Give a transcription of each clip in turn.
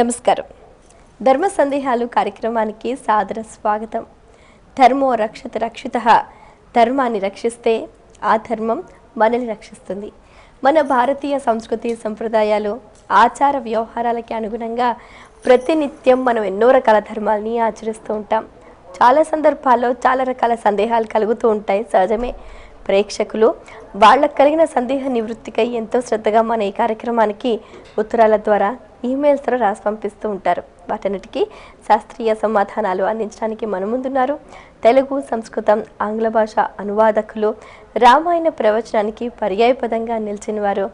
నమస్కారం. ధర్మ సందేహాలు కార్యక్రమానికి సాదర స్వాగతం. ధర్మో రక్షత రక్షితః. ధర్మాన్ని రక్షిస్తే ఆ ధర్మం మనల్ని రక్షిస్తుంది. మన భారతీయ సంస్కృతి సంప్రదాయాలు ఆచార వ్యవహారాలకి అనుగుణంగా ప్రతినిత్యం మనం ఎన్నో రకాల ధర్మాలని ఆచరిస్తూ ఉంటాం. చాలా సందర్భాల్లో చాలా రకాల సందేహాలు కలుగుతూ ఉంటాయి, సహజమే. ప్రేక్షకులు వాళ్ళకు కలిగిన సందేహ నివృత్తికై ఎంతో శ్రద్ధగా మన ఈ కార్యక్రమానికి ఉత్తరాల ద్వారా, ఈమెయిల్స్ ద్వారా రాసి పంపిస్తూ ఉంటారు. వాటన్నిటికీ శాస్త్రీయ సమాధానాలు అందించడానికి మన ముందున్నారు తెలుగు, సంస్కృతం, ఆంగ్ల భాష అనువాదకులు, రామాయణ ప్రవచనానికి పర్యాయపదంగా నిలిచిన వారు,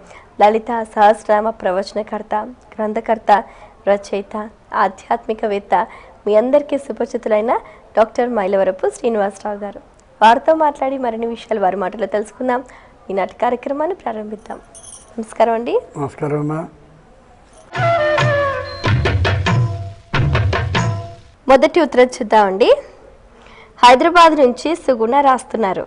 లలిత సహస్రనామ ప్రవచనకర్త, గ్రంథకర్త, రచయిత, ఆధ్యాత్మికవేత్త, మీ అందరికీ సుపరిచితులైన డాక్టర్ మైలవరపు శ్రీనివాసరావు గారు. వారితో మాట్లాడి మరిన్ని విషయాలు వారి మాటలో తెలుసుకుందాం. ఈనాటి కార్యక్రమాన్ని ప్రారంభిద్దాం. నమస్కారం అండి. నమస్కారం అమ్మా. మొదటి ఉత్తరం చూద్దామండి. హైదరాబాద్ నుంచి సుగుణ రాస్తున్నారు.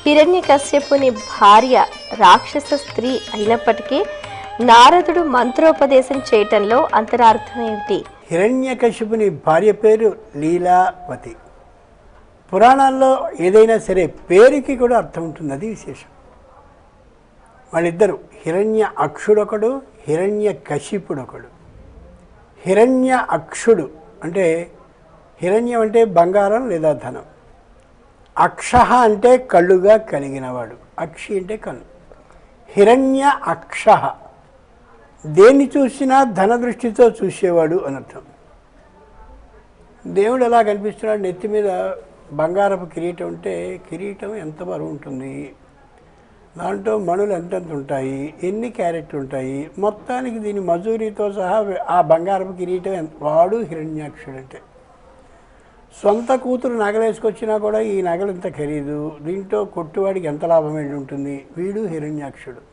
హిరణ్యకశ్యపుని భార్య రాక్షస స్త్రీ అయినప్పటికీ నారదుడు మంత్రోపదేశం చేయటంలో అంతరార్థం ఏమిటి? హిరణ్యకశిపుని భార్య పేరు లీలావతి. పురాణాల్లో ఏదైనా సరే పేరుకి కూడా అర్థం ఉంటుంది, అది విశేషం. వాళ్ళిద్దరు హిరణ్య అక్షుడొకడు, హిరణ్య కశిపుడొకడు. హిరణ్య అక్షుడు అంటే హిరణ్యం అంటే బంగారం లేదా ధనం, అక్ష అంటే కళ్ళుగా కలిగినవాడు, అక్షి అంటే కన్ను. హిరణ్య అక్ష దేన్ని చూసినా ధన దృష్టితో చూసేవాడు అనర్థం. దేవుడు ఎలా కనిపిస్తున్నాడు? నెత్తి మీద బంగారపు కిరీటం ఉంటే కిరీటం ఎంత బరువు ఉంటుంది, దాంట్లో మణులు ఎంతెంత ఉంటాయి, ఎన్ని క్యారెట్లు ఉంటాయి, మొత్తానికి దీని మజూరీతో సహా ఆ బంగారపు కిరీటం వాడు హిరణ్యాక్షుడు. అంటే సొంత కూతురు నగలేసుకొచ్చినా కూడా ఈ నగలు ఇంత ఖరీదు, దీంట్లో కొట్టువాడికి ఎంత లాభం ఏంటి ఉంటుంది, వీడు హిరణ్యాక్షుడు.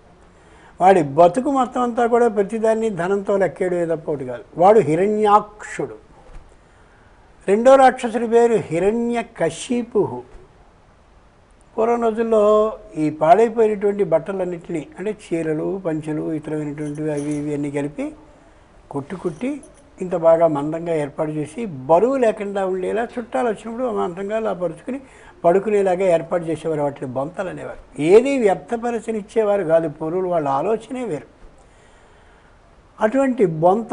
వాడి బతుకు మొత్తం అంతా కూడా ప్రతిదాన్ని ధనంతో లెక్కేడు తప్పటి కాదు, వాడు హిరణ్యాక్షుడు. రెండో రాక్షసుడి పేరు హిరణ్య కశిపు. పూర్వం రోజుల్లో ఈ పాడైపోయినటువంటి బట్టలన్నింటినీ అంటే చీరలు, పంచెలు, ఇతరమైనటువంటివి అవి ఇవి అన్నీ కలిపి కుట్టి ఇంత బాగా మందంగా ఏర్పాటు చేసి బరువు లేకుండా ఉండేలా చుట్టాలు వచ్చినప్పుడు మందంగా అలా పరుచుకుని పడుకునేలాగా ఏర్పాటు చేసేవారు. వాటిని బొంతలు అనేవారు. ఏది వ్యర్థపరచనిచ్చేవారు కాదు, పూర్వులు వాళ్ళ ఆలోచనే వేరు. అటువంటి బొంత,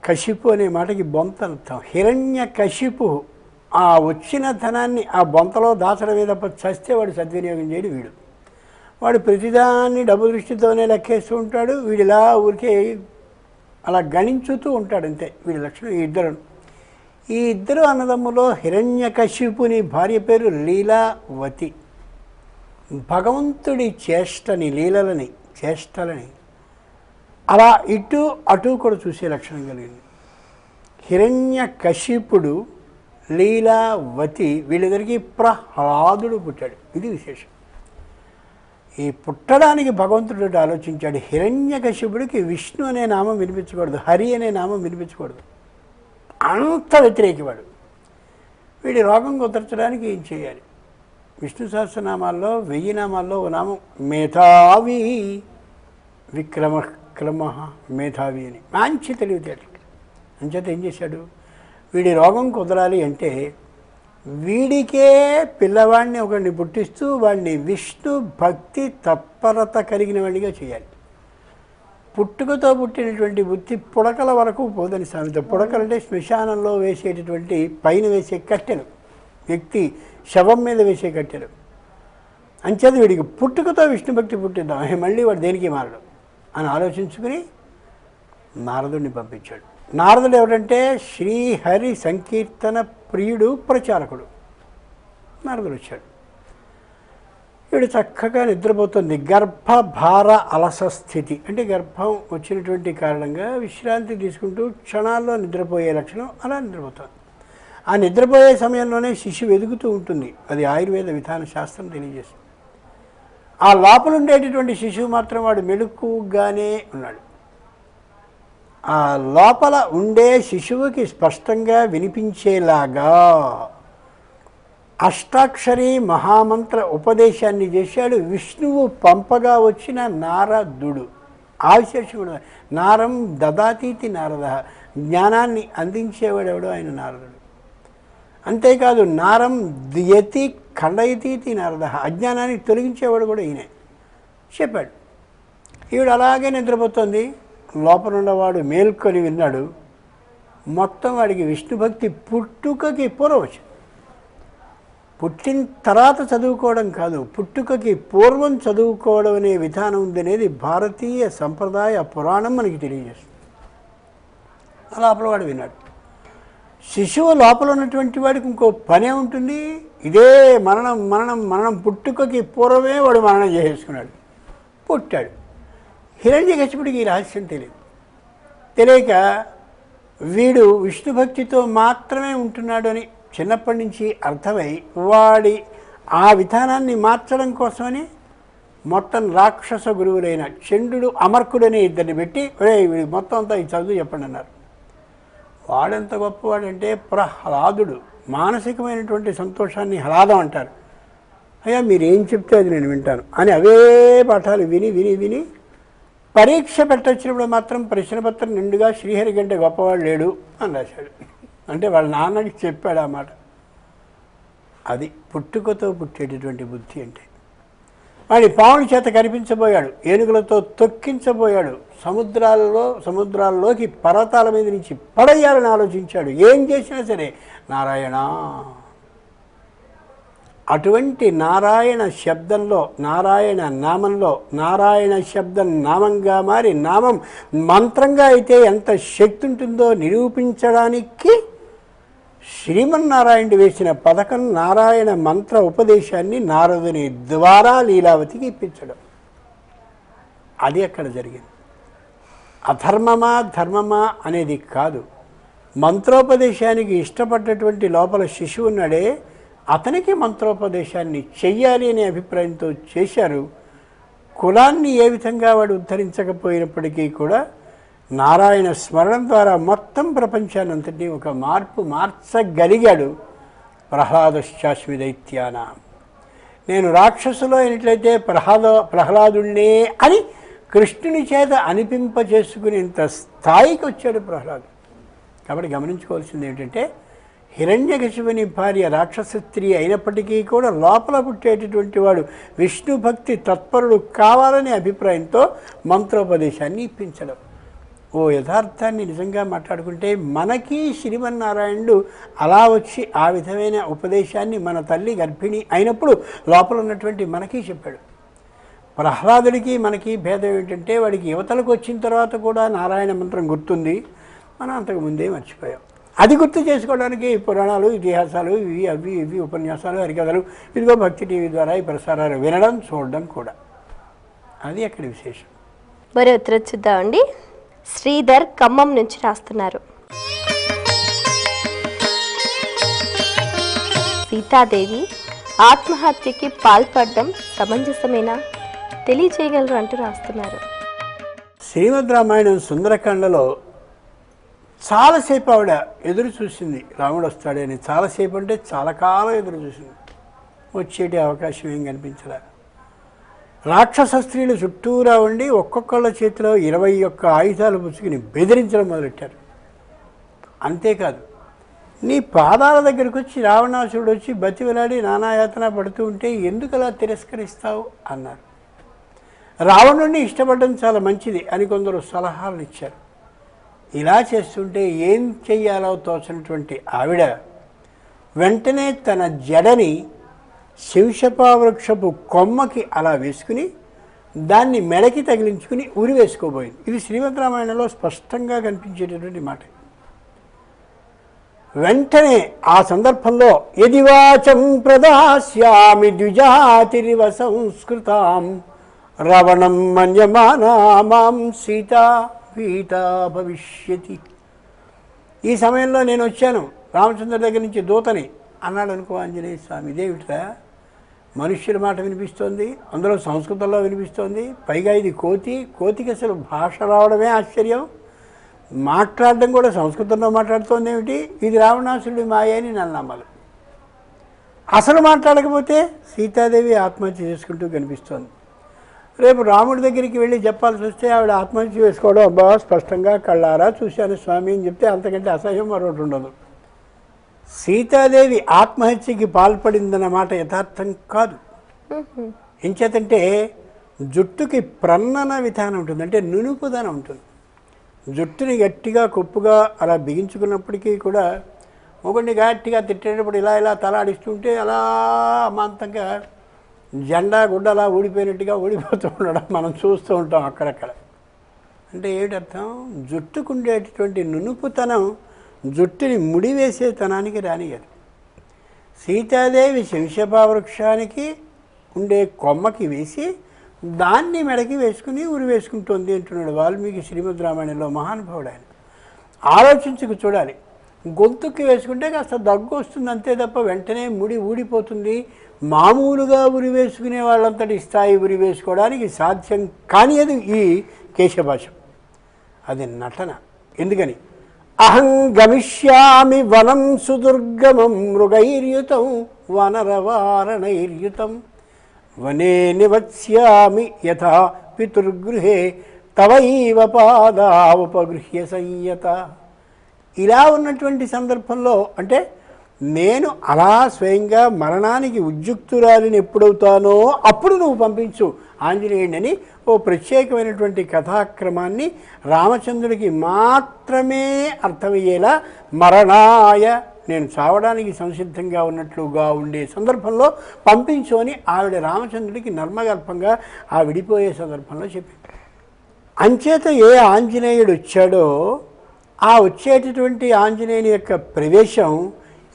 కశిపు అనే మాటకి బొంత అర్థం. హిరణ్య కశిపు ఆ వచ్చిన ధనాన్ని ఆ బొంతలో దాచడమే తప్ప చస్తే వాడు సద్వినియోగం చేయడు. వాడు ప్రతిదాన్ని డబ్బు దృష్టితోనే లెక్కేస్తూ ఉంటాడు. వీడిలా ఊరికే అలా గణించుతూ ఉంటాడు, అంతే వీడి లక్షణం. ఈ ఇద్దరు అన్నదమ్ములో హిరణ్యకశిపుని భార్య పేరు లీలావతి. భగవంతుడి చేష్టని, లీలలని, చేష్టలని అలా ఇటు అటు కూడా చూసే లక్షణం కలిగింది. హిరణ్యకశిపుడు, లీలావతి, వీళ్ళిద్దరికీ ప్రహ్లాదుడు పుట్టాడు. ఇది విశేషం. ఈ పుట్టడానికి భగవంతుడు ఆలోచించాడు. హిరణ్యకశిపుడికి విష్ణు అనే నామం వినిపించకూడదు, హరి అనే నామం వినిపించకూడదు, అంత వ్యతిరేకివాడు. వీడి రోగం కుదర్చడానికి ఏం చేయాలి? విష్ణు సహస్రనామాల్లో 1000 నామాల్లో ఓ నామం మేధావి, విక్రమ మేధావి అని మంచి తెలివితేటలు. అంచేత ఏం చేశాడు? వీడి రోగం కుదరాలి అంటే వీడికే పిల్లవాడిని ఒకడిని పుట్టిస్తూ వాడిని విష్ణు భక్తి తత్పరత కలిగిన వాడిగా చేయాలి. పుట్టుకతో పుట్టినటువంటి బుద్ధి పుడకల వరకు పోదని సామెత. పుడకలంటే శ్మశానంలో వేసేటటువంటి పైన వేసే కట్టెలు, వ్యక్తి శవం మీద వేసే కట్టెలు. అంచేత వీడికి పుట్టుకతో విష్ణు భక్తి పుట్టిద్దాం, మళ్ళీ వాడు దేనికి మారడు అని ఆలోచించుకుని నారదుడిని పంపించాడు. నారదుడు ఎవరంటే శ్రీహరి సంకీర్తన ప్రియుడు, ప్రచారకుడు. నారదుడు వచ్చాడు. వీడు చక్కగా నిద్రపోతుంది. గర్భభార అలస స్థితి అంటే గర్భం వచ్చినటువంటి కారణంగా విశ్రాంతి తీసుకుంటూ క్షణాల్లో నిద్రపోయే లక్షణం, అలా నిద్రపోతుంది. ఆ నిద్రపోయే సమయంలోనే శిశువు ఎదుగుతూ ఉంటుంది. అది ఆయుర్వేద విధాన శాస్త్రం తెలియజేస్తుంది. ఆ లోపల ఉండేటటువంటి శిశువు మాత్రం వాడు మెలకుగానే ఉన్నాడు. ఆ లోపల ఉండే శిశువుకి స్పష్టంగా వినిపించేలాగా అష్టాక్షరి మహామంత్ర ఉపదేశాన్ని చేశాడు విష్ణువు పంపగా వచ్చిన నారదుడు. ఆ విశేషం కూడా నారం దదాతీతి నారద, జ్ఞానాన్ని అందించేవాడెవడో ఆయన నారదుడు. అంతేకాదు నారం దియతి ఖండయతీతి నారద, అజ్ఞానాన్ని తొలగించేవాడు కూడా ఈయనే చెప్పాడు. ఈవిడ అలాగే నిద్రపోతుంది. లోపల ఉన్నవాడు మేల్కొని విన్నాడు. మొత్తం వాడికి విష్ణు భక్తి పుట్టుకకి పూర్వం వచ్చింది. పుట్టిన తర్వాత చదువుకోవడం కాదు, పుట్టుకకి పూర్వం చదువుకోవడం అనే విధానం ఉందనేది భారతీయ సంప్రదాయ పురాణం మనకి తెలియజేస్తుంది. లోపల వాడు విన్నాడు. శిశువు లోపల ఉన్నటువంటి వాడికి ఇంకో పనే ఉంటుంది. ఇదే మరణం మరణం మరణం, పుట్టుకకి పూర్వమే వాడు మరణం చేసేసుకున్నాడు. పుట్టాడు. హిరణ్యకశిపుడికి ఈ రహస్యం తెలియక వీడు విష్ణు భక్తితో మాత్రమే ఉంటున్నాడు అని చిన్నప్పటి నుంచి అర్థమై వాడి ఆ విధానాన్ని మార్చడం కోసమని మొత్తం రాక్షస గురువులైన చండుడు అమర్కుడని ఇద్దరిని పెట్టి వీడి మొత్తం అంతా ఈ చదువు చెప్పండి అన్నారు. వాడెంత గొప్పవాడంటే ప్రహ్లాదుడు. మానసికమైనటువంటి సంతోషాన్ని హ్లాదం అంటారు. అయ్యా మీరేం చెప్తే అది నేను వింటాను అని అవే పాఠాలు విని విని విని పరీక్ష పెట్టొచ్చినప్పుడు మాత్రం ప్రశ్నపత్రం నిండుగా శ్రీహరి కంటే గొప్పవాడు లేడు అని రాశాడు. అంటే వాళ్ళ నాన్నకి చెప్పాడు ఆ మాట. అది పుట్టుకతో పుట్టేటటువంటి బుద్ధి అంటే. వాడి పావుని చేత కనిపించబోయాడు, ఏనుగులతో తొక్కించబోయాడు, సముద్రాల్లోకి పర్వతాల మీద నుంచి పడేయాలని ఆలోచించాడు. ఏం చేసినా సరే నారాయణ. అటువంటి నారాయణ శబ్దంలో, నారాయణ నామంలో, నారాయణ శబ్దం నామంగా మారి నామం మంత్రంగా అయితే ఎంత శక్తి ఉంటుందో నిరూపించడానికి శ్రీమన్నారాయణుడు వేసిన పథకం నారాయణ మంత్ర ఉపదేశాన్ని నారదుని ద్వారా లీలావతికి ఇప్పించడం. అది అక్కడ జరిగింది. అధర్మమా ధర్మమా అనేది కాదు. మంత్రోపదేశానికి ఇష్టపడ్డటువంటి లోపల శిశువు ఉన్నాడే, అతనికి మంత్రోపదేశాన్ని చెయ్యాలి అనే అభిప్రాయంతో చేశారు. కులాన్ని ఏ విధంగా వాడు ఉద్ధరించకపోయినప్పటికీ కూడా నారాయణ స్మరణం ద్వారా మొత్తం ప్రపంచాన్ని అంతటి ఒక మార్చగలిగాడు. ప్రహ్లాదశ్చాస్మి దైత్యాన, నేను రాక్షసులో అయినట్లయితే ప్రహ్లాదుణ్ణే అని కృష్ణుని చేత అనిపింపచేసుకునేంత స్థాయికి వచ్చాడు ప్రహ్లాదు. కాబట్టి గమనించుకోవాల్సింది ఏంటంటే, హిరణ్యకశిపుని భార్య రాక్షస స్త్రీ అయినప్పటికీ కూడా లోపల పుట్టేటటువంటి వాడు విష్ణు భక్తి తత్పరుడు కావాలనే అభిప్రాయంతో మంత్రోపదేశాన్ని ఇప్పించడం. ఓ యథార్థాన్ని నిజంగా మాట్లాడుకుంటే మనకి శ్రీమన్నారాయణుడు అలా వచ్చి ఆ విధమైన ఉపదేశాన్ని మన తల్లి గర్భిణి అయినప్పుడు లోపల ఉన్నటువంటి మనకి చెప్పాడు. ప్రహ్లాదుడికి మనకి భేదం ఏంటంటే, వాడికి యువతలకు వచ్చిన తర్వాత కూడా నారాయణ మంత్రం గుర్తుంది, మనం అంతకుముందే మర్చిపోయాం. అది గుర్తు చేసుకోవడానికి పురాణాలు, ఇతిహాసాలు, ఇవి ఉపన్యాసాలు, హరికథలు, ఇదిగో భక్తి టీవీ ద్వారా ఈ ప్రసారాలు వినడం చూడడం కూడా. అది అక్కడ విశేషం. మరి ఉత్తరం చూద్దామండి. శ్రీధర్ ఖమ్మం నుంచి రాస్తున్నారు. సీతాదేవి ఆత్మహత్యకి పాల్పడడం సమంజసమేనా, తెలియచేయగలరు అంటూ రాస్తున్నారు. శ్రీమద్ రామాయణం సుందరకాండలో చాలాసేపు ఆవిడ ఎదురు చూసింది రాముడు వస్తాడని. చాలాసేపు అంటే చాలా కాలం ఎదురు చూసింది. వచ్చేటి అవకాశం ఏం కనిపించలే. రాక్షస స్త్రీలు చుట్టూరా ఉండి ఒక్కొక్కళ్ళ చేతిలో 21 ఆయుధాలు పుచ్చుకుని బెదిరించడం మొదలెట్టారు. అంతేకాదు, నీ పాదాల దగ్గరకు వచ్చి రావణాసురుడు వచ్చి బతివలాడి నానాయాతన పడుతూ ఉంటే ఎందుకు అలా తిరస్కరిస్తావు అన్నారు. రావణుడిని ఇష్టపడడం చాలా మంచిది అని కొందరు సలహాలు ఇచ్చారు. ఇలా చేస్తుంటే ఏం చెయ్యాలో తోచినటువంటి ఆవిడ వెంటనే తన జడని శింషపావృక్షపు కొమ్మకి అలా వేసుకుని దాన్ని మెడకి తగిలించుకుని ఉరి వేసుకోబోయింది. ఇది శ్రీమద్ రామాయణంలో స్పష్టంగా కనిపించేటటువంటి మాట. వెంటనే ఆ సందర్భంలో యదివాచం ప్రదాస్యామి ద్విజాతిరివ సంస్కృతాం రావణం మన్యమానా మాం సీతా పీతా భవిష్యతి. ఈ సమయంలో నేను వచ్చాను రామచంద్ర దగ్గర నుంచి దూతని అన్నాడు అనుకో ఆంజనేయ స్వామి. ఇదేమిట్రా, మనుష్యుల మాట వినిపిస్తోంది, అందులో సంస్కృతంలో వినిపిస్తోంది, పైగా ఇది కోతికి అసలు భాష రావడమే ఆశ్చర్యం, మాట్లాడడం కూడా సంస్కృతంలో మాట్లాడుతోంది ఏమిటి, ఇది రావణాసురుడి మాయ అని నన్ను నమ్మాలి. అసలు మాట్లాడకపోతే సీతాదేవి ఆత్మహత్య చేసుకుంటూ కనిపిస్తోంది. రేపు రాముడి దగ్గరికి వెళ్ళి చెప్పాల్సి వస్తే ఆవిడ ఆత్మహత్య చేసుకోవడం అబ్బా స్పష్టంగా కళ్ళారా చూశాను స్వామి అని చెప్తే అంతకంటే అసహ్యం మరొకటి ఉండదు. సీతాదేవి ఆత్మహత్యకి పాల్పడిందన్నమాట యథార్థం కాదు. ఎంచేతంటే జుట్టుకి ప్రన్నన విధానం ఉంటుంది, అంటే నునుపుదనం ఉంటుంది. జుట్టుని గట్టిగా కొప్పుగా అలా బిగించుకున్నప్పటికీ కూడా మొగుడిని గట్టిగా తిట్టేటప్పుడు ఇలా ఇలా తలాడిస్తుంటే అలా అమాంతంగా జెండా గుడ్డలా ఊడిపోయినట్టుగా ఊడిపోతూ ఉండడం మనం చూస్తూ ఉంటాం అక్కడక్కడ. అంటే ఏమిటి అర్థం? జుట్టుకుండేటటువంటి నునుపుతనం జుట్టుని ముడివేసేతనానికి రానియదు. సీతాదేవి శంషపావృక్షానికి ఉండే కొమ్మకి వేసి దాన్ని మెడకి వేసుకుని ఉరి వేసుకుంటుంది అంటున్నాడు వాల్మీకి శ్రీమద్ రామాయణంలో. మహానుభావుడు ఆయన. ఆలోచించుకు చూడాలి. గొంతుకి వేసుకుంటే కాస్త దగ్గు వస్తుంది అంతే తప్ప వెంటనే ముడి ఊడిపోతుంది. మామూలుగా ఉరి వేసుకునే వాళ్ళంతటి స్థాయి ఉరి వేసుకోవడానికి సాధ్యం కానియదు ఈ కేశభాషం. అది నటన. ఎందుకని? అహం గమిష్యామి వనం సుదుర్గమం మృగైర్యుతం వనరవారణైర్యుతం వనే నివత్స్యామి యథా పితృగృహే తవైవ పాదావుపగృహ్య సంయత. ఇలా ఉన్నటువంటి సందర్భంలో అంటే నేను అలా స్వయంగా మరణానికి ఉద్యుక్తురాలిని ఎప్పుడవుతానో అప్పుడు నువ్వు పంపించు ఆంజనేయుడిని ఓ ప్రత్యేకమైనటువంటి కథాక్రమాన్ని రామచంద్రుడికి మాత్రమే అర్థమయ్యేలా మరణాయ నేను చావడానికి సంసిద్ధంగా ఉన్నట్లుగా ఉండే సందర్భంలో పంపించు అని ఆవిడ రామచంద్రుడికి నర్మగల్పంగా ఆ విడిపోయే సందర్భంలో చెప్పింది. అంచేత ఏ ఆంజనేయుడు వచ్చాడో ఆ వచ్చేటటువంటి ఆంజనేయుని యొక్క ప్రవేశం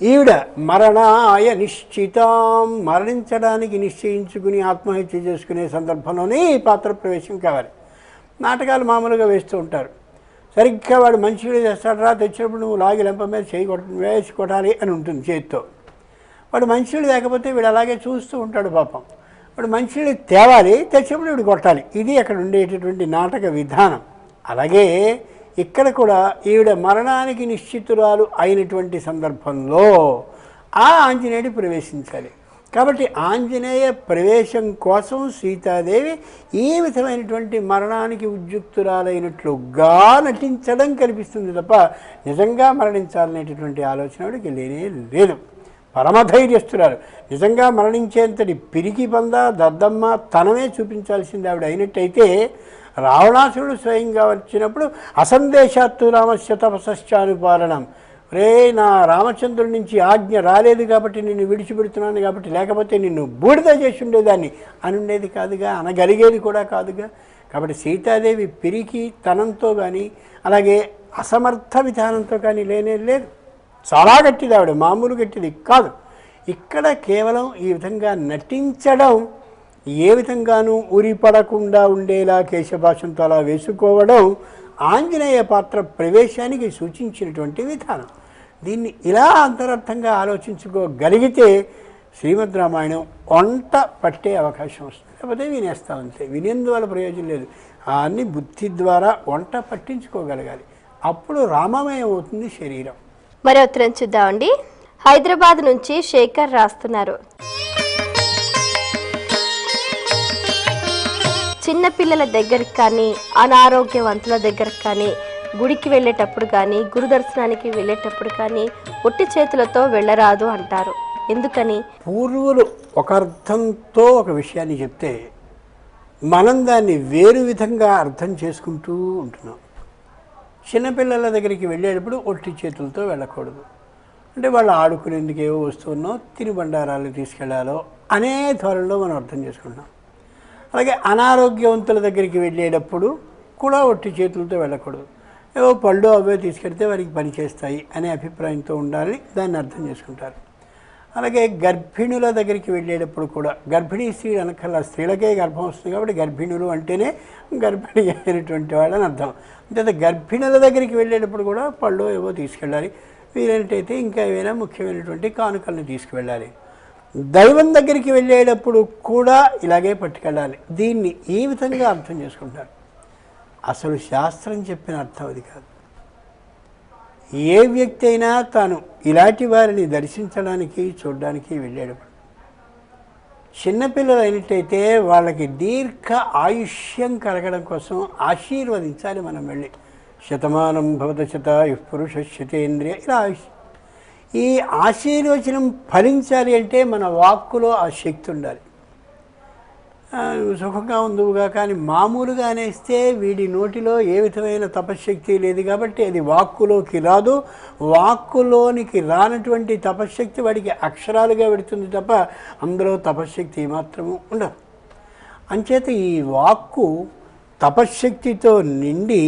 ఈవిడ మరణాయ నిశ్చితం, మరణించడానికి నిశ్చయించుకుని ఆత్మహత్య చేసుకునే సందర్భంలోనే ఈ పాత్ర ప్రవేశం కావాలి. నాటకాలు మామూలుగా వేస్తూ ఉంటారు. సరిగ్గా వాడు మంచినీళ్ళు తెస్తాడు రా, తెచ్చినప్పుడు నువ్వు లాగి లెంప మీద వేసి కొట్టాలి అని ఉంటుంది చేతితో. వాడు మంచినీళ్ళు లేకపోతే వీడు అలాగే చూస్తూ ఉంటాడు పాపం. వాడు మంచినీళ్ళు తేవాలి, తెచ్చినప్పుడు వీడు కొట్టాలి. ఇది అక్కడ ఉండేటటువంటి నాటక విధానం. అలాగే ఇక్కడ కూడా ఈవిడ మరణానికి నిశ్చితురాలు అయినటువంటి సందర్భంలో ఆ ఆంజనేయుడు ప్రవేశించాలి. కాబట్టి ఆంజనేయ ప్రవేశం కోసం సీతాదేవి ఈ విధమైనటువంటి మరణానికి ఉద్యుక్తురాలైనట్లుగా నటించడం కనిపిస్తుంది తప్ప నిజంగా మరణించాలనేటటువంటి ఆలోచనకి లేనే లేదు. పరమధైర్యస్తురాలు. నిజంగా మరణించేంతటి పిరికి పంద దద్దమ్మ తనమే చూపించాల్సింది ఆవిడ అయినట్టయితే రావణాసురుడు స్వయంగా వచ్చినప్పుడు అసందేశాత్తు రామస్య తపస్చానుపాలనం, రే నా రామచంద్రుడి నుంచి ఆజ్ఞ రాలేదు కాబట్టి నిన్ను విడిచిపెడుతున్నాను కాబట్టి లేకపోతే నిన్ను బూడిద చేసి ఉండేదాన్ని అని ఉండేది కాదుగా, అనగలిగేది కూడా కాదుగా. కాబట్టి సీతాదేవి పిరికి తనంతో కానీ అలాగే అసమర్థ విధానంతో కానీ లేనే లేదు. చాలా గట్టిది ఆవిడ, మామూలు గట్టిది కాదు. ఇక్కడ కేవలం ఈ విధంగా నటించడం, ఏ విధంగానూ ఉరిపడకుండా ఉండేలా కేశభాషంతో అలా వేసుకోవడం ఆంజనేయ పాత్ర ప్రవేశానికి సూచించినటువంటి విధానం. దీన్ని ఇలా అంతరర్థంగా ఆలోచించుకోగలిగితే శ్రీమద్ రామాయణం వంట పట్టే అవకాశం వస్తుంది. లేకపోతే వినేస్తామంతే. వినేందువల్ల ప్రయోజనం లేదు. అన్ని బుద్ధి ద్వారా వంట పట్టించుకోగలగాలి. అప్పుడు రామమయం అవుతుంది శరీరం. మరో ఉత్తరం చూద్దామండి. హైదరాబాద్ నుంచి శేఖర్ రాస్తున్నారు. చిన్నపిల్లల దగ్గరికి కానీ అనారోగ్యవంతుల దగ్గరికి కానీ గుడికి వెళ్ళేటప్పుడు కానీ గురు దర్శనానికి వెళ్ళేటప్పుడు కానీ ఒట్టి చేతులతో వెళ్ళరాదు అంటారు. ఎందుకని? పూర్వులు ఒక అర్థంతో ఒక విషయాన్ని చెప్తే మనం దాన్ని వేరు విధంగా అర్థం చేసుకుంటూ ఉంటున్నాం. చిన్నపిల్లల దగ్గరికి వెళ్ళేటప్పుడు ఒట్టి చేతులతో వెళ్ళకూడదు. అంటే వాళ్ళు ఆడుకునేందుకు ఏవో వస్తువున్నో తినుబండారాలు తీసుకెళ్లాలో అనే ధోరణిలో మనం అర్థం చేసుకుంటున్నాం. అలాగే అనారోగ్యవంతుల దగ్గరికి వెళ్ళేటప్పుడు కూడా ఒట్టి చేతులతో వెళ్ళకూడదు. ఏవో పళ్ళు అవే తీసుకెళ్తే వారికి పనిచేస్తాయి అనే అభిప్రాయంతో ఉండాలని దాన్ని అర్థం చేసుకుంటారు. అలాగే గర్భిణుల దగ్గరికి వెళ్ళేటప్పుడు కూడా, గర్భిణీ స్త్రీ అనకల్లా స్త్రీలకే గర్భం వస్తుంది కాబట్టి గర్భిణులు అంటేనే గర్భిణి అయినటువంటి వాళ్ళని అర్థం. అంతే గర్భిణుల దగ్గరికి వెళ్ళేటప్పుడు కూడా పళ్ళు ఏవో తీసుకెళ్ళాలి. వీలైనట్టయితే ఇంకా ఏవైనా ముఖ్యమైనటువంటి కానుకలను తీసుకువెళ్ళాలి. దైవం దగ్గరికి వెళ్ళేటప్పుడు కూడా ఇలాగే పట్టుకెళ్ళాలి. దీన్ని ఈ విధంగా అర్థం చేసుకుంటారు. అసలు శాస్త్రం చెప్పిన అర్థం అది కాదు. ఏ వ్యక్తి అయినా తాను ఇలాంటి వారిని దర్శించడానికి చూడడానికి వెళ్ళేటప్పుడు చిన్నపిల్లలు అయినట్టయితే వాళ్ళకి దీర్ఘ ఆయుష్యం కలగడం కోసం ఆశీర్వదించాలి మనం వెళ్ళి. శతమానం భవత శతాయుః పురుష శతేంద్రియ, ఇలా ఈ ఆశీర్వచనం ఫలించాలి అంటే మన వాక్కులో ఆ శక్తి ఉండాలి. సుఖంగా ఉందిగా కానీ మామూలుగా అనేస్తే వీడి నోటిలో ఏ విధమైన తపశ్శక్తి లేదు కాబట్టి అది వాక్కులోకి రాదు. వాక్కులోనికి రానటువంటి తపశ్శక్తి వాడికి అక్షరాలుగా పెడుతుంది తప్ప అందులో తపశ్శక్తి మాత్రము ఉండదు. అంచేత ఈ వాక్కు తపశ్శక్తితో నిండి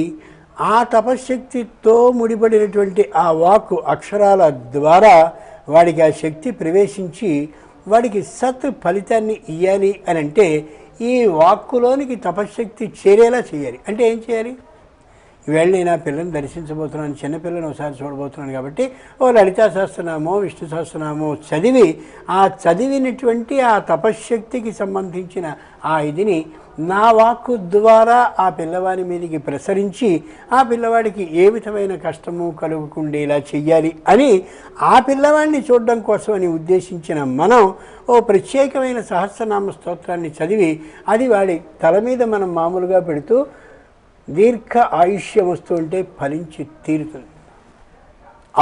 ఆ తపశ్శక్తితో ముడిపడినటువంటి ఆ వాక్కు అక్షరాల ద్వారా వాడికి ఆ శక్తి ప్రవేశించి వాడికి సత్ ఫలితాన్ని ఇవ్వాలి అని అంటే ఈ వాక్కులోనికి తపశ్శక్తి చేరేలా చేయాలి. అంటే ఏం చేయాలి? ఈవేళ నేను ఆ పిల్లని దర్శించబోతున్నాను, చిన్నపిల్లని ఒకసారి చూడబోతున్నాను కాబట్టి ఓ లలితా సహస్రనామో విష్ణు సహస్రనామో చదివి ఆ చదివినటువంటి ఆ తపశ్శక్తికి సంబంధించిన ఆ ఇదిని నా వాక్కు ద్వారా ఆ పిల్లవాడి మీదకి ప్రసరించి ఆ పిల్లవాడికి ఏ విధమైన కష్టము కలుగుకుండేలా చెయ్యాలి అని ఆ పిల్లవాడిని చూడడం కోసమని ఉద్దేశించిన మనం ఓ ప్రత్యేకమైన సహస్రనామ స్తోత్రాన్ని చదివి అది వాడి తల మీద మనం మామూలుగా పెడుతూ దీర్ఘ ఆయుష్యం వస్తూ ఉంటే ఫలించి తీరుతుంది.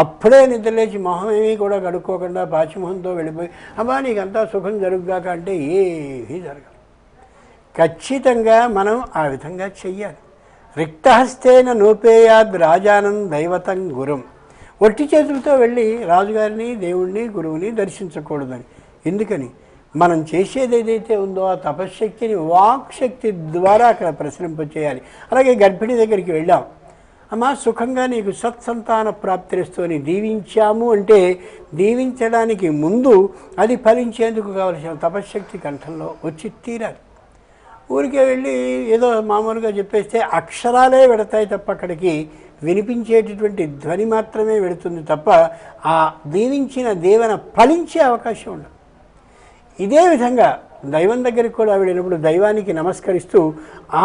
అప్పుడే నిద్రలేచి మొహం ఏమీ కూడా కడుక్కోకుండా పాచిమొహంతో వెళ్ళిపోయి అబ్బా నీకంతా సుఖం జరుగుగాక అంటే ఏమీ జరగదు. ఖచ్చితంగా మనం ఆ విధంగా చెయ్యాలి. రిక్తహస్తేన నోపేయాద్ రాజానం దైవతం గురం. ఒట్టి చేతులతో వెళ్ళి రాజుగారిని దేవుణ్ణి గురువుని దర్శించకూడదని. ఎందుకని? మనం చేసేది ఏదైతే ఉందో ఆ తపశ్శక్తిని వాక్శక్తి ద్వారా అక్కడ ప్రసరింపచేయాలి. అలాగే గర్భిణి దగ్గరికి వెళ్ళాం, అమ్మా సుఖంగా నీకు సత్సంతాన ప్రాప్తిస్తూ అని దీవించాము అంటే దీవించడానికి ముందు అది ఫలించేందుకు కావలసిన తపశ్శక్తి కంఠంలో వచ్చి తీరాలి. ఊరికే వెళ్ళి ఏదో మామూలుగా చెప్పేస్తే అక్షరాలే వెడతాయి తప్ప అక్కడికి వినిపించేటటువంటి ధ్వని మాత్రమే వెడుతుంది తప్ప ఆ దీవించిన దేవన ఫలించే అవకాశం ఉండదు. ఇదే విధంగా దైవం దగ్గరికి కూడా వెళ్ళినప్పుడు దైవానికి నమస్కరిస్తూ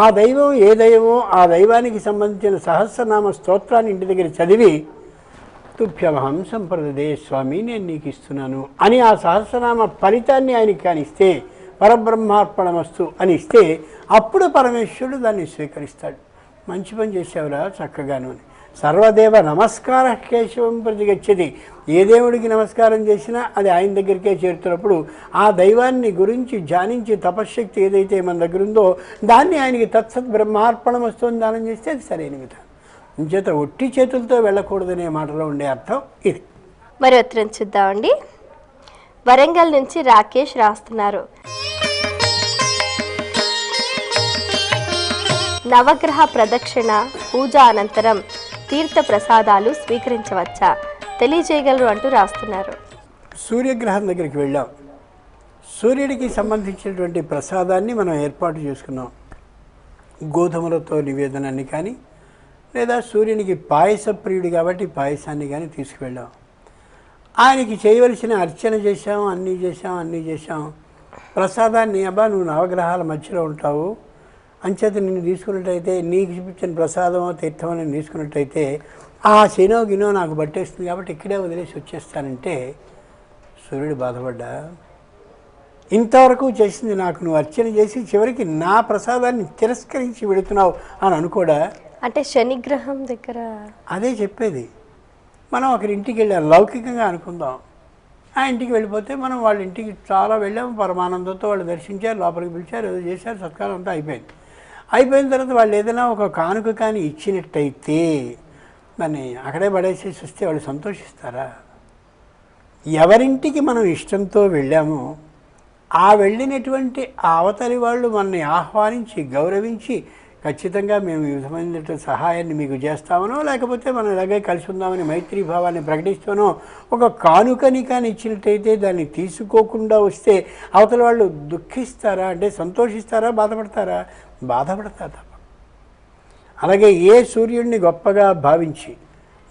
ఆ దైవం ఏ దైవమో ఆ దైవానికి సంబంధించిన సహస్రనామ స్తోత్రాన్ని ఇంటి దగ్గర చదివి తుభ్యమహం సంప్రదే స్వామి నేను నీకు ఇస్తున్నాను అని ఆ సహస్రనామ ఫలితాన్ని ఆయనకి కానిస్తే పరబ్రహ్మార్పణమస్తు అని ఇస్తే అప్పుడు పరమేశ్వరుడు దాన్ని స్వీకరిస్తాడు. మంచి పని చేసేవరా చక్కగాను అని. సర్వదేవ నమస్కార కేశవం ప్రతిగచ్చది. ఏ దేవుడికి నమస్కారం చేసినా అది ఆయన దగ్గరికే చేరుతున్నప్పుడు ఆ దైవాన్ని గురించి ధ్యానించి తపశ్శక్తి ఏదైతే మన దగ్గర ఉందో దాన్ని ఆయనకి తత్సత్ బ్రహ్మార్పణం వస్తుంది దానం చేస్తే అది సరైన విధానం. ఇంచేత ఒట్టి చేతులతో వెళ్ళకూడదనే మాటలో ఉండే అర్థం ఇది. మరి ఉత్తరం చూద్దామండి. వరంగల్ నుంచి రాకేష్ రాస్తున్నారు, నవగ్రహ ప్రదక్షిణ పూజ అనంతరం తీర్థ ప్రసాదాలు స్వీకరించవచ్చా తెలియజేయగలరు అంటూ రాస్తున్నారు. సూర్యగ్రహం దగ్గరికి వెళ్ళాం, సూర్యుడికి సంబంధించినటువంటి ప్రసాదాన్ని మనం ఏర్పాటు చేసుకున్నాం. గోధుమలతో నివేదనాన్ని కానీ లేదా సూర్యునికి పాయస ప్రియుడు కాబట్టి పాయసాన్ని కానీ తీసుకువెళ్ళాం. ఆయనకి చేయవలసిన అర్చన చేశాం, అన్నీ చేశాం. ప్రసాదాన్ని అబ్బా నువ్వు నవగ్రహాల మధ్యలో ఉంటావు అంచేత నిన్ను తీసుకున్నట్టయితే నీకు చూపించిన ప్రసాదమో తీర్థమో నేను తీసుకున్నట్టయితే ఆ శనో గినో నాకు పట్టేస్తుంది కాబట్టి ఇక్కడే వదిలేసి వచ్చేస్తానంటే సూర్యుడు బాధపడ్డా. ఇంతవరకు చేసింది నాకు నువ్వు అర్చన చేసి చివరికి నా ప్రసాదాన్ని తిరస్కరించి వెళుతున్నావు అని అనుకోడా? అంటే శనిగ్రహం దగ్గర అదే చెప్పేది. మనం ఒకరింటికి వెళ్ళాం, లౌకికంగా అనుకుందాం. ఆ ఇంటికి వెళ్ళిపోతే మనం వాళ్ళ ఇంటికి చాలా వెళ్ళాము, పరమానందంతో వాళ్ళు దర్శించారు, లోపలికి పిలిచారు, ఏదో చేశారు, సత్కారం అంతా అయిపోయిన తర్వాత వాళ్ళు ఏదైనా ఒక కానుక కానీ ఇచ్చినట్టయితే దాన్ని అక్కడే పడేసేసి వస్తే వాళ్ళు సంతోషిస్తారా? ఎవరింటికి మనం ఇష్టంతో వెళ్ళామో ఆ వెళ్ళినటువంటి ఆ అవతలి వాళ్ళు మనల్ని ఆహ్వానించి గౌరవించి ఖచ్చితంగా మేము ఈ విధమైన సహాయాన్ని మీకు చేస్తామనో లేకపోతే మనం ఇలాగే కలిసి ఉందామని మైత్రీభావాన్ని ప్రకటిస్తానో ఒక కానుకని కానీ ఇచ్చినట్టయితే దాన్ని తీసుకోకుండా వస్తే అవతల వాళ్ళు దుఃఖిస్తారా అంటే సంతోషిస్తారా బాధపడతారా? బాధపడతారు తప్ప. అలాగే ఏ సూర్యుడిని గొప్పగా భావించి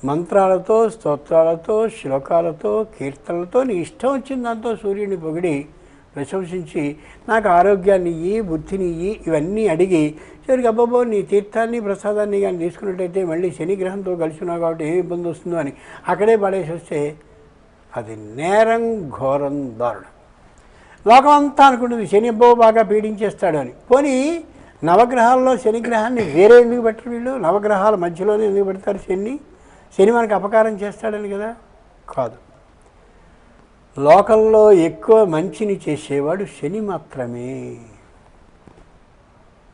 మంత్రాలతో స్తోత్రాలతో శ్లోకాలతో కీర్తనలతో నీ ఇష్టం వచ్చిన దాంతో సూర్యుడిని పొగిడి ప్రశంసించి నాకు ఆరోగ్యాన్ని ఇయ్యి బుద్ధిని ఇయ్యి ఇవన్నీ అడిగి చివరికి అబ్బాబో నీ తీర్థాన్ని ప్రసాదాన్ని కానీ తీసుకున్నట్టయితే మళ్ళీ శనిగ్రహంతో కలిసి ఉన్నావు కాబట్టి ఏమి ఇబ్బంది వస్తుందో అని అక్కడే పడేసి వస్తే అది నేరం ఘోరం దారుణం. లోకం అంతా అనుకుంటుంది శని అబ్బో బాగా పీడించేస్తాడు అని. పోనీ నవగ్రహాల్లో శనిగ్రహాన్ని వేరే ఎందుకు పెట్టరు వీళ్ళు? నవగ్రహాల మధ్యలోనే ఎందుకు పెడతారు శని మనకు అపకారం చేస్తాడని కదా? కాదు. లోకంలో ఎక్కువ మంచిని చేసేవాడు శని మాత్రమే.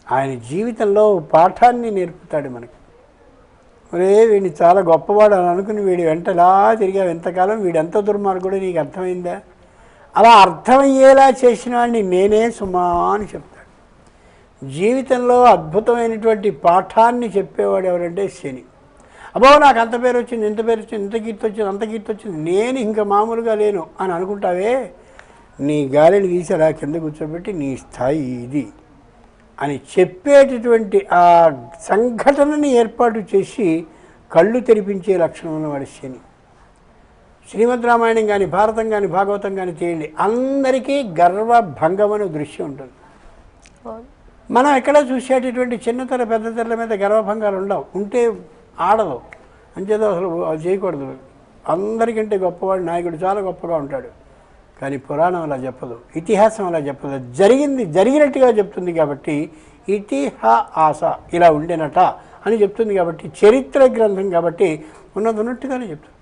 ఆయన జీవితంలో పాఠాన్ని నేర్పుతాడు మనకి. ఒరే వీడిని చాలా గొప్పవాడు అని అనుకుని వీడి వెంటలా తిరిగావు ఎంతకాలం, వీడు ఎంత దుర్మార్గుడు నీకు అర్థమైందా? అలా అర్థమయ్యేలా చేసిన వాడిని నేనే సుమా అని చెప్తాడు. జీవితంలో అద్భుతమైనటువంటి పాఠాన్ని చెప్పేవాడు ఎవరంటే శని. అబ్బో నాకు అంత పేరు వచ్చింది, ఇంత పేరు వచ్చింది, ఇంత కీర్తి వచ్చింది, అంత కీర్తి వచ్చింది, నేను ఇంకా మామూలుగా లేను అని అనుకుంటావే, నీ గాలిని తీసి అలా కింద కూర్చోబెట్టి నీ స్థాయి ఇది అని చెప్పేటటువంటి ఆ సంఘటనని ఏర్పాటు చేసి కళ్ళు తెరిపించే లక్షణం ఉన్నవాడు శని. శ్రీమద్ రామాయణం కానీ భారతం కానీ భాగవతం కానీ చేయండి, అందరికీ గర్వభంగమనే దృశ్యం ఉంటుంది. మనం ఎక్కడ చూసేటటువంటి చిన్న తెర పెద్ద తెరల మీద గర్వభంగాలు ఉండవు, ఉంటే ఆడదు. అంచేత అసలు అది చేయకూడదు. అందరికంటే గొప్పవాడు నాయకుడు చాలా గొప్పగా ఉంటాడు, కానీ పురాణం అలా చెప్పదు, ఇతిహాసం అలా చెప్పదు. జరిగినట్టుగా చెప్తుంది కాబట్టి ఇతిహాస ఇలా ఉండేనట అని చెప్తుంది కాబట్టి, చరిత్ర గ్రంథం కాబట్టి ఉన్నట్టుగానే చెప్తుంది.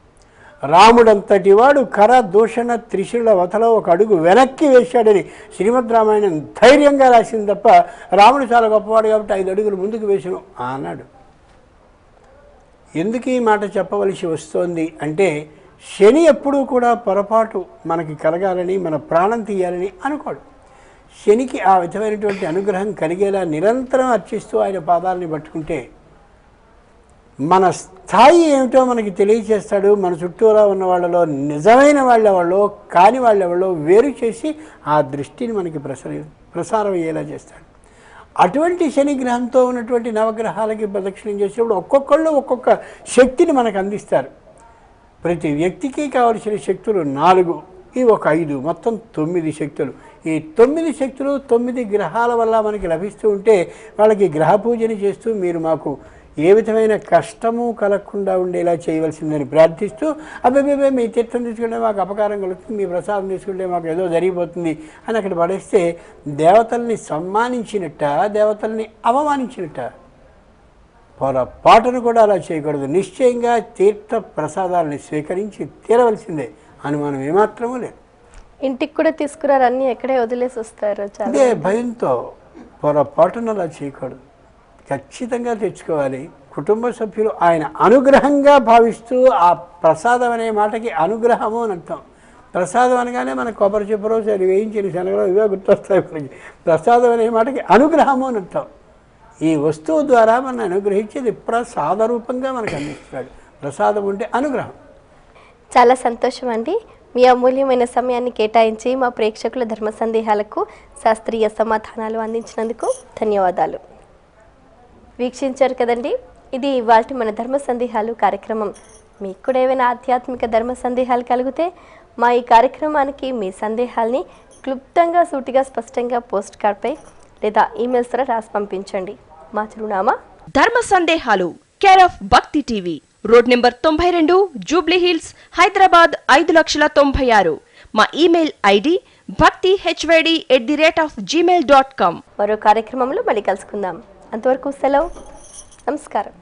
రాముడంతటి వాడు కర దూషణ త్రిశూల వతలో ఒక అడుగు వెనక్కి వేశాడని శ్రీమద్ రామాయణం ధైర్యంగా రాసింది తప్ప, రాముడు చాలా గొప్పవాడు కాబట్టి 5 అడుగులు ముందుకు వేసాను అన్నాడు. ఎందుకు ఈ మాట చెప్పవలసి వస్తోంది అంటే, శని ఎప్పుడూ కూడా పొరపాటు మనకి కలగాలని, మన ప్రాణం తీయాలని అనుకోడు. శనికి ఆ విధమైనటువంటి అనుగ్రహం కలిగేలా నిరంతరం అర్చిస్తూ ఆయన పాదాలని పట్టుకుంటే మన స్థాయి ఏమిటో మనకి తెలియచేస్తాడు. మన చుట్టూరా ఉన్న వాళ్ళలో నిజమైన వాళ్ళెవళ్ళో కాని వాళ్ళెవళ్ళో వేరు చేసి ఆ దృష్టిని మనకి ప్రసారం అయ్యేలా చేస్తాడు. అటువంటి శనిగ్రహంతో ఉన్నటువంటి నవగ్రహాలకి ప్రదక్షిణం చేసేప్పుడు ఒక్కొక్కళ్ళు ఒక్కొక్క శక్తిని మనకు అందిస్తారు. ప్రతి వ్యక్తికి కావలసిన శక్తులు 4, ఇవి ఒక 5, మొత్తం 9 శక్తులు. ఈ 9 శక్తులు 9 గ్రహాల వల్ల మనకి లభిస్తూ ఉంటే వాళ్ళకి గ్రహ పూజని చేస్తూ మీరు మాకు ఏ విధమైన కష్టము కలగకుండా ఉండేలా చేయవలసిందని ప్రార్థిస్తూ, అబ్బాయి మీ తీర్థం తీసుకుంటే మాకు అపకారం కలుగుతుంది, మీ ప్రసాదం తీసుకుంటే మాకు ఏదో జరిగిపోతుంది అని అక్కడ పడేస్తే దేవతల్ని సన్మానించినట్ట, దేవతల్ని అవమానించినట్ట. పొరపాటును కూడా అలా చేయకూడదు. నిశ్చయంగా తీర్థ ప్రసాదాలని స్వీకరించి తీరవలసిందే, అనుమానం ఏమాత్రమూ లేదు. ఇంటికి కూడా తీసుకురారు, అన్నీ ఎక్కడే వదిలేసి వస్తారు. అదే భయంతో పొరపాటును అలా చేయకూడదు, ఖచ్చితంగా తెచ్చుకోవాలి. కుటుంబ సభ్యులు ఆయన అనుగ్రహంగా భావిస్తూ, ఆ ప్రసాదం అనే మాటకి అనుగ్రహము అని అర్థం. ప్రసాదం అనగానే మన కొబ్బరి చెప్పరో సరి వేయించిన శనగలో ఇవే గుర్తొస్తాయి మనకి. ప్రసాదం అనే మాటకి అనుగ్రహము అని అర్థం. ఈ వస్తువు ద్వారా మనం అనుగ్రహించేది ప్రసాద రూపంగా మనకు అందిస్తున్నాడు. ప్రసాదం ఉంటే అనుగ్రహం. చాలా సంతోషం అండి, మీ అమూల్యమైన సమయాన్ని కేటాయించి మా ప్రేక్షకుల ధర్మ సందేహాలకు శాస్త్రీయ సమాధానాలు అందించినందుకు ధన్యవాదాలు. వీక్షించారు కదండి, ఇది ఇవాల్టి మన ధర్మ సందేహాలు కార్యక్రమం. మీకు కూడా ఏవైనా ఆధ్యాత్మిక ధర్మ సందేహాలు కలిగితే మా ఈ కార్యక్రమానికి మీ సందేహాల్ని క్లుప్తంగా, సూటిగా, స్పష్టంగా పోస్ట్ కార్డ్పై లేదా ఈమెయిల్స్ ద్వారా రాసి పంపించండి. మా చిరునామా ధర్మ సందేహాలు, కేర్ ఆఫ్ భక్తి TV, road number 92, Jubilee hills, Hyderabad 5,96,000. మా ఈమెయిల్ ఐడి bhaktihyd@gmail.com. మరో కార్యక్రమంలో మళ్ళీ కలుసుకుందాం. అంతవరకు సెలవు, నమస్కారం.